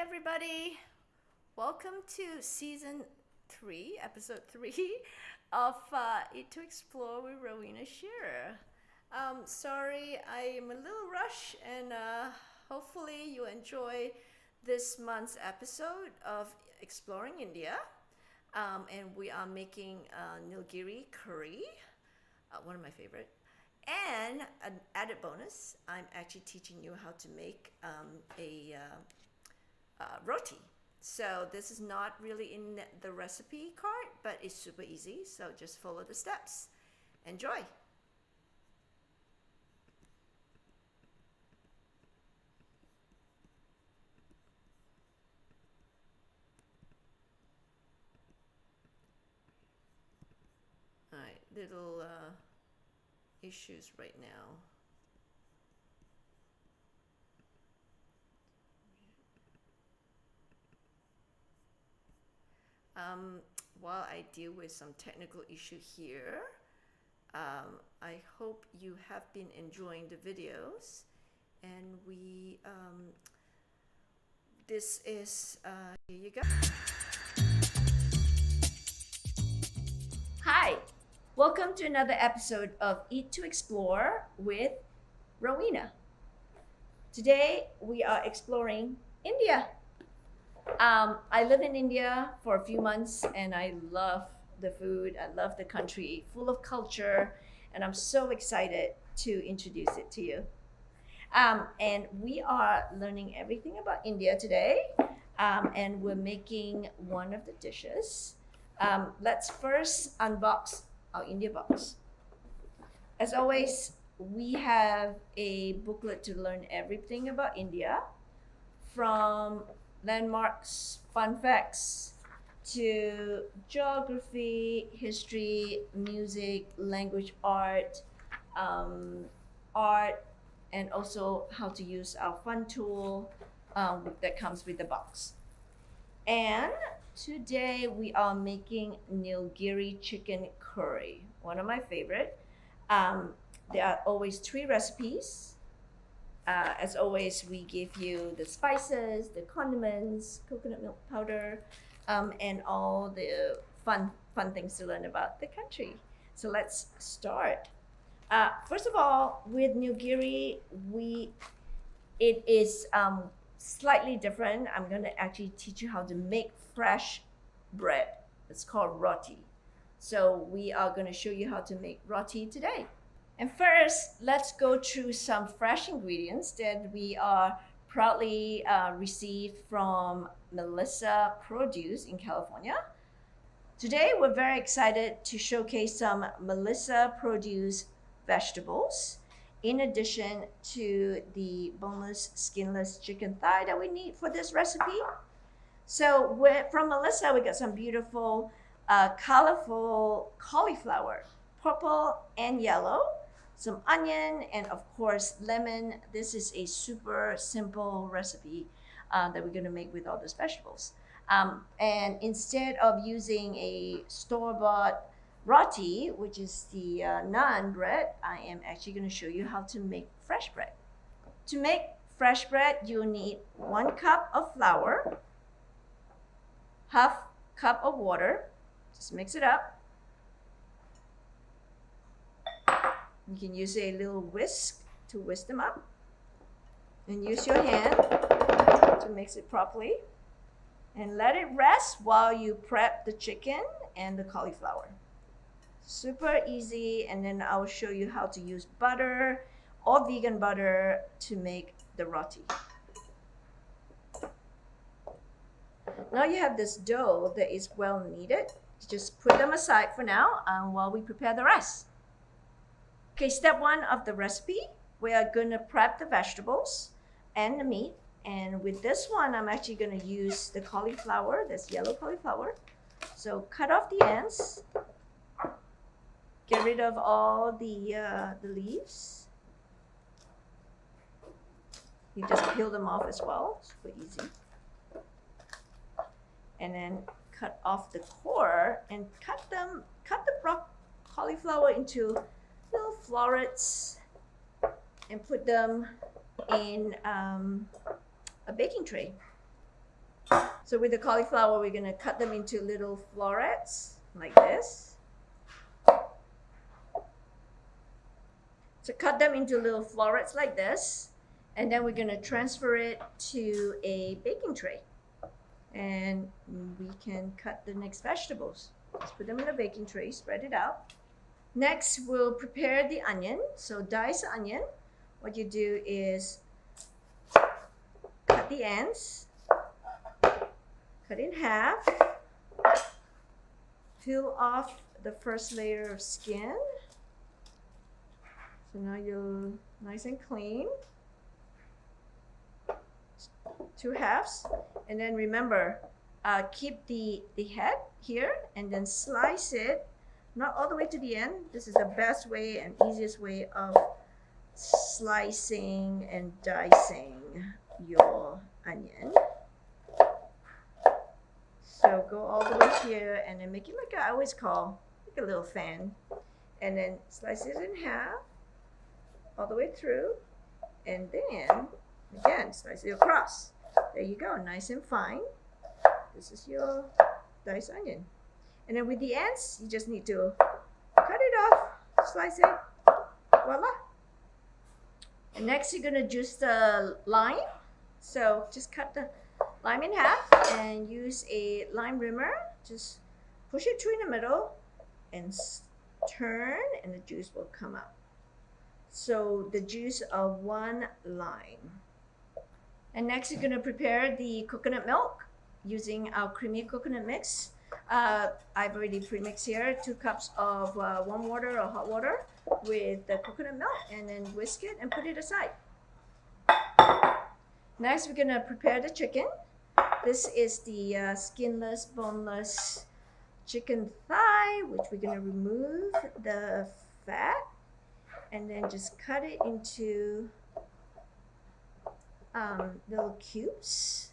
everybody. Welcome to season 3, episode 3 of Eat to Explore with Rowena Scherer. Sorry, I am a little rushed, and hopefully you enjoy this month's episode of Exploring India. And we are making Nilgiri curry, one of my favorite. And an added bonus, I'm actually teaching you how to make roti. So this is not really in the recipe card, but it's super easy. So just follow the steps. Enjoy. All right, little issues right now. While I deal with some technical issue here, I hope you have been enjoying the videos, and this is, here you go. Hi, welcome to another episode of Eat to Explore with Rowena. Today we are exploring India. I live in India for a few months, and I love the food. I love the country, full of culture, and I'm so excited to introduce it to you. And we are learning everything about India today, and we're making one of the dishes. Let's first unbox our India box. As always, we have a booklet to learn everything about India, from landmarks, fun facts, to geography, history, music, language, art, and also how to use our fun tool that comes with the box. And today we are making Nilgiri Chicken Curry, one of my favorite. There are always 3 recipes. As always, we give you the spices, the condiments, coconut milk powder, and all the fun things to learn about the country. So let's start. First of all, with Nilgiri, it is slightly different. I'm going to actually teach you how to make fresh bread. It's called roti. So we are going to show you how to make roti today. And first, let's go through some fresh ingredients that we are proudly received from Melissa Produce in California. Today, we're very excited to showcase some Melissa Produce vegetables, in addition to the boneless, skinless chicken thigh that we need for this recipe. So from Melissa, we got some beautiful, colorful cauliflower, purple and yellow, some onion, and of course lemon. This is a super simple recipe that we're going to make with all those vegetables. And instead of using a store-bought roti, which is the naan bread, I am actually going to show you how to make fresh bread. To make fresh bread, you'll need 1 cup of flour, half cup of water. Just mix it up. You can use a little whisk to whisk them up, and use your hand to mix it properly, and let it rest while you prep the chicken and the cauliflower. Super easy. And then I'll show you how to use butter or vegan butter to make the roti. Now you have this dough that is well kneaded. Just put them aside for now while we prepare the rest. Okay, step 1 of the recipe, we are going to prep the vegetables and the meat. And with this one, I'm actually going to use the cauliflower, this yellow cauliflower. So cut off the ends, get rid of all the leaves. You just peel them off as well, super easy. And then cut off the core and cut the cauliflower into little florets and put them in a baking tray. So with the cauliflower, we're gonna cut them into little florets like this. So cut them into little florets like this, and then we're gonna transfer it to a baking tray. And we can cut the next vegetables. Just put them in a baking tray, spread it out. Next, we'll prepare the onion. So dice the onion. What you do is cut the ends, cut in half, peel off the first layer of skin. So now you're nice and clean. 2 halves. And then remember, keep the head here and then slice it, not all the way to the end. This is the best way and easiest way of slicing and dicing your onion. So go all the way here and then make it like I always call, like a little fan. And then slice it in half, all the way through. And then, again, slice it across. There you go, nice and fine. This is your diced onion. And then with the ends, you just need to cut it off, slice it, voila. And next you're gonna juice the lime. So just cut the lime in half and use a lime rimmer. Just push it through in the middle and turn and the juice will come out. So the juice of 1 lime. And next you're gonna prepare the coconut milk using our creamy coconut mix. I've already pre-mixed here 2 cups of warm water or hot water with the coconut milk, and then whisk it and put it aside. Next, we're gonna prepare the chicken. This is the skinless, boneless chicken thigh, which we're gonna remove the fat and then just cut it into little cubes.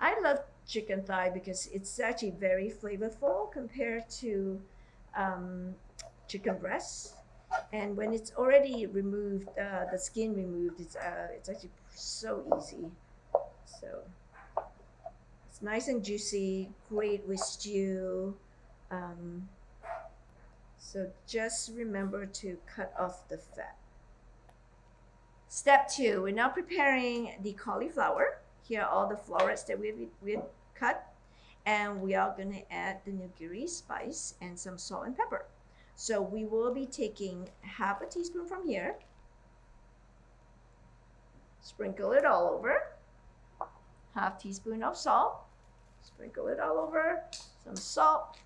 I love chicken thigh because it's actually very flavorful compared to chicken breast. And when it's already removed, the skin removed, it's actually so easy. So it's nice and juicy, great with stew. So just remember to cut off the fat. Step 2, we're now preparing the cauliflower. Here are all the florets that we've cut, and we are going to add the Nilgiri spice and some salt and pepper. So we will be taking half a teaspoon from here, sprinkle it all over, half teaspoon of salt, sprinkle it all over, some salt,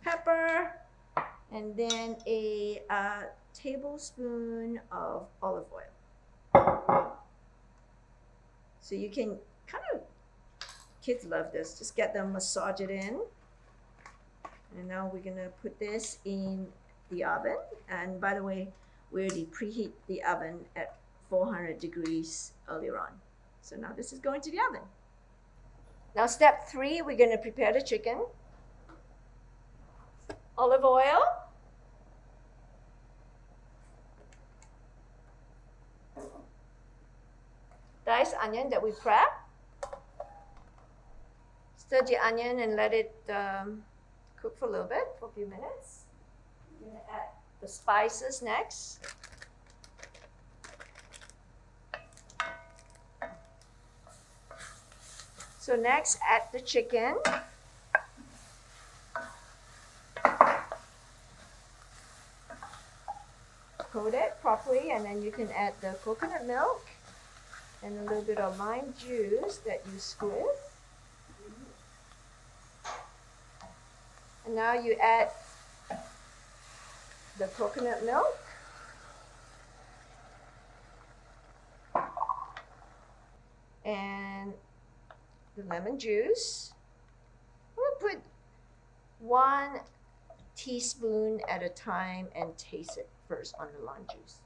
pepper, and then a tablespoon of olive oil. So you can kind of, kids love this, just get them, massage it in. And now we're gonna put this in the oven. And by the way, we already preheat the oven at 400 degrees earlier on. So now this is going to the oven. Now step 3, we're gonna prepare the chicken. Olive oil. Diced onion that we prepped. Stir the onion and let it cook for a little bit, for a few minutes. We're gonna add the spices next. So next, add the chicken. Coat it properly, and then you can add the coconut milk and a little bit of lime juice that you squeeze. And now you add the coconut milk. And the lemon juice. We'll put 1 teaspoon at a time and taste it first on the lime juice.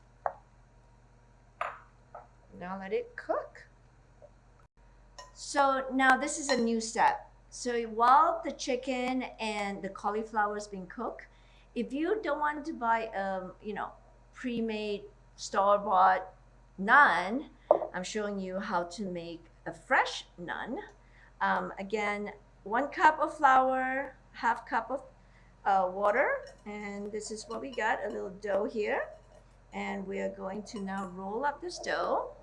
Now let it cook. So now this is a new step. So while the chicken and the cauliflower is being cooked, if you don't want to buy pre-made store-bought naan, I'm showing you how to make a fresh naan. Again, 1 cup of flour, half cup of water, and this is what we got, a little dough here. And we are going to now roll up this dough.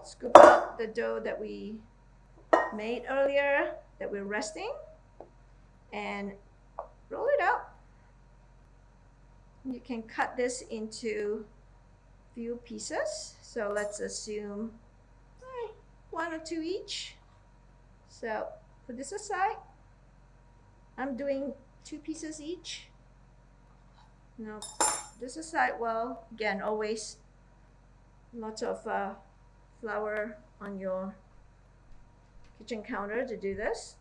Scoop out the dough that we made earlier that we're resting and roll it out. You can cut this into few pieces. So let's assume 1 or 2 each. So put this aside. I'm doing 2 pieces each. Now this aside. Well, again, always lots of flour on your kitchen counter to do this.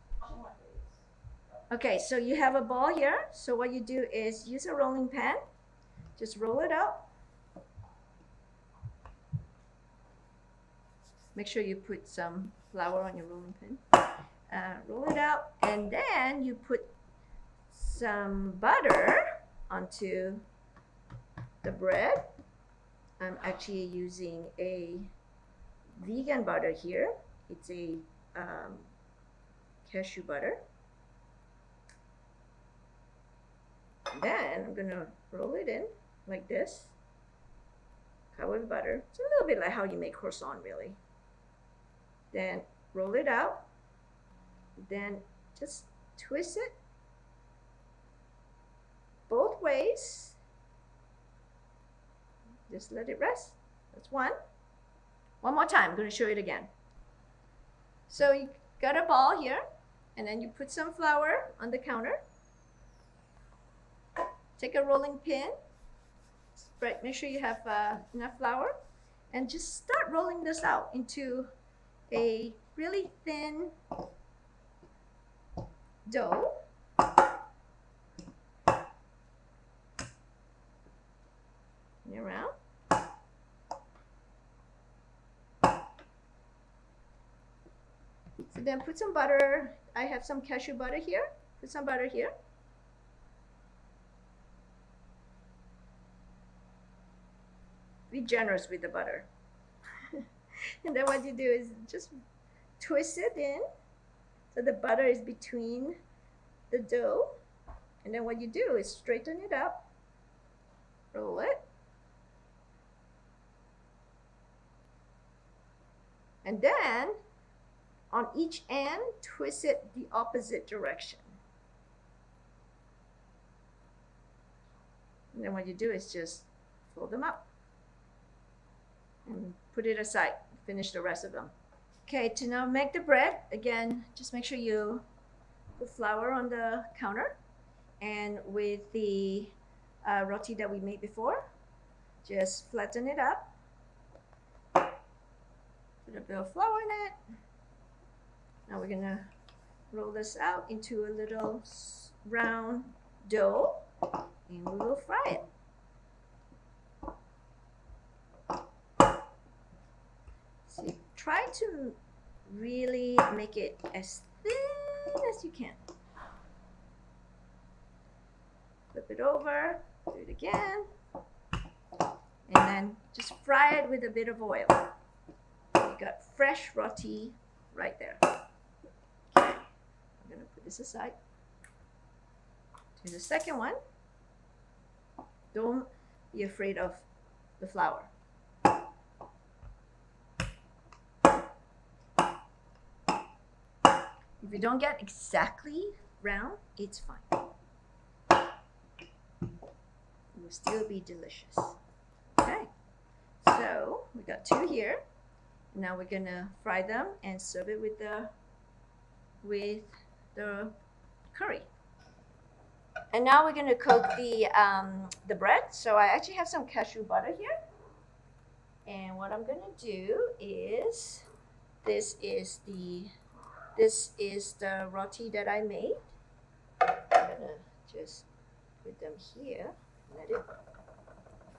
Okay, so you have a ball here. So what you do is use a rolling pin. Just roll it out. Make sure you put some flour on your rolling pin. Roll it out, and then you put some butter onto the bread. I'm actually using a vegan butter here. It's a cashew butter. Then I'm gonna roll it in like this, cover with butter. It's a little bit like how you make croissant, really. Then roll it out. Then just twist it both ways. Just let it rest. That's one. One more time. I'm going to show it again. So you got a ball here, and then you put some flour on the counter. Take a rolling pin. Spread. Make sure you have enough flour, and just start rolling this out into a really thin dough. And around. So then put some butter. I have some cashew butter here. Put some butter here. Be generous with the butter. And then what you do is just twist it in so the butter is between the dough. And then what you do is straighten it up, roll it, and then on each end twist it the opposite direction. And then what you do is just fold them up and put it aside. Finish the rest of them. Okay, to now make the bread, again, just make sure you put flour on the counter, and with the roti that we made before, just flatten it up. Put a bit of flour in it. Now we're gonna roll this out into a little round dough, and we will fry it. So try to really make it as thin as you can. Flip it over, do it again, and then just fry it with a bit of oil. You got fresh roti right there. Okay, I'm gonna put this aside. To the second one. Don't be afraid of the flour. If you don't get exactly round, it's fine. It will still be delicious. Okay, so we got 2 here. Now we're gonna fry them and serve it with the curry. And now we're gonna cook the bread. So I actually have some cashew butter here. And what I'm gonna do is, this is the roti that I made. I'm gonna just put them here, let it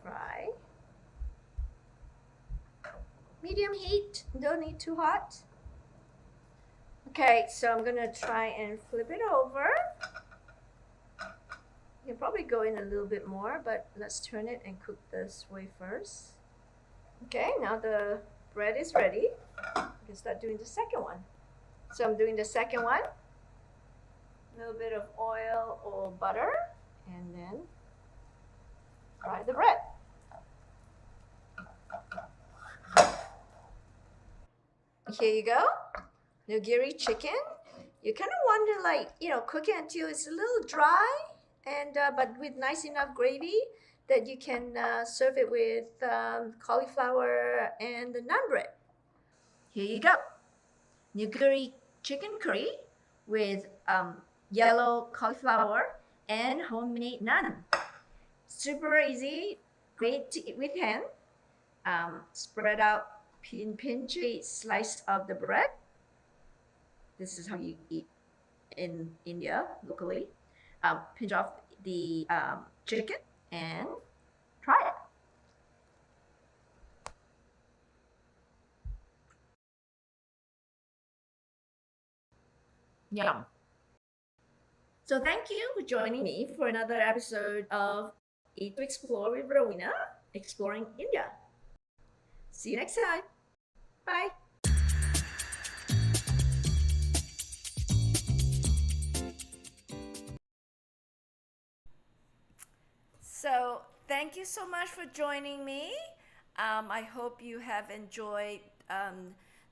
fry. Medium heat, don't need too hot. Okay, so I'm gonna try and flip it over. You can probably go in a little bit more, but let's turn it and cook this way first. Okay, now the bread is ready. We can start doing the second one. So I'm doing the second one. A little bit of oil or butter, and then fry the bread. Here you go, Nilgiri chicken. You kind of wonder, like, cook it until it's a little dry, and but with nice enough gravy that you can serve it with cauliflower and the naan bread. Here you go, Nilgiri chicken curry with yellow cauliflower and homemade naan. Super easy, great to eat with hand. Spread out pinch a slice of the bread. This is how you eat in India locally. Pinch off the chicken and try it. Yum. So thank you for joining me for another episode of Eat to Explore with Rowena, exploring India. See you next time. Bye. So thank you so much for joining me. I hope you have enjoyed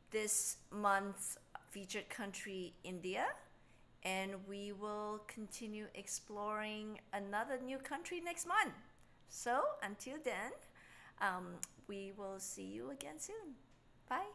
this month's featured country, India. And we will continue exploring another new country next month. So until then, we will see you again soon. Bye.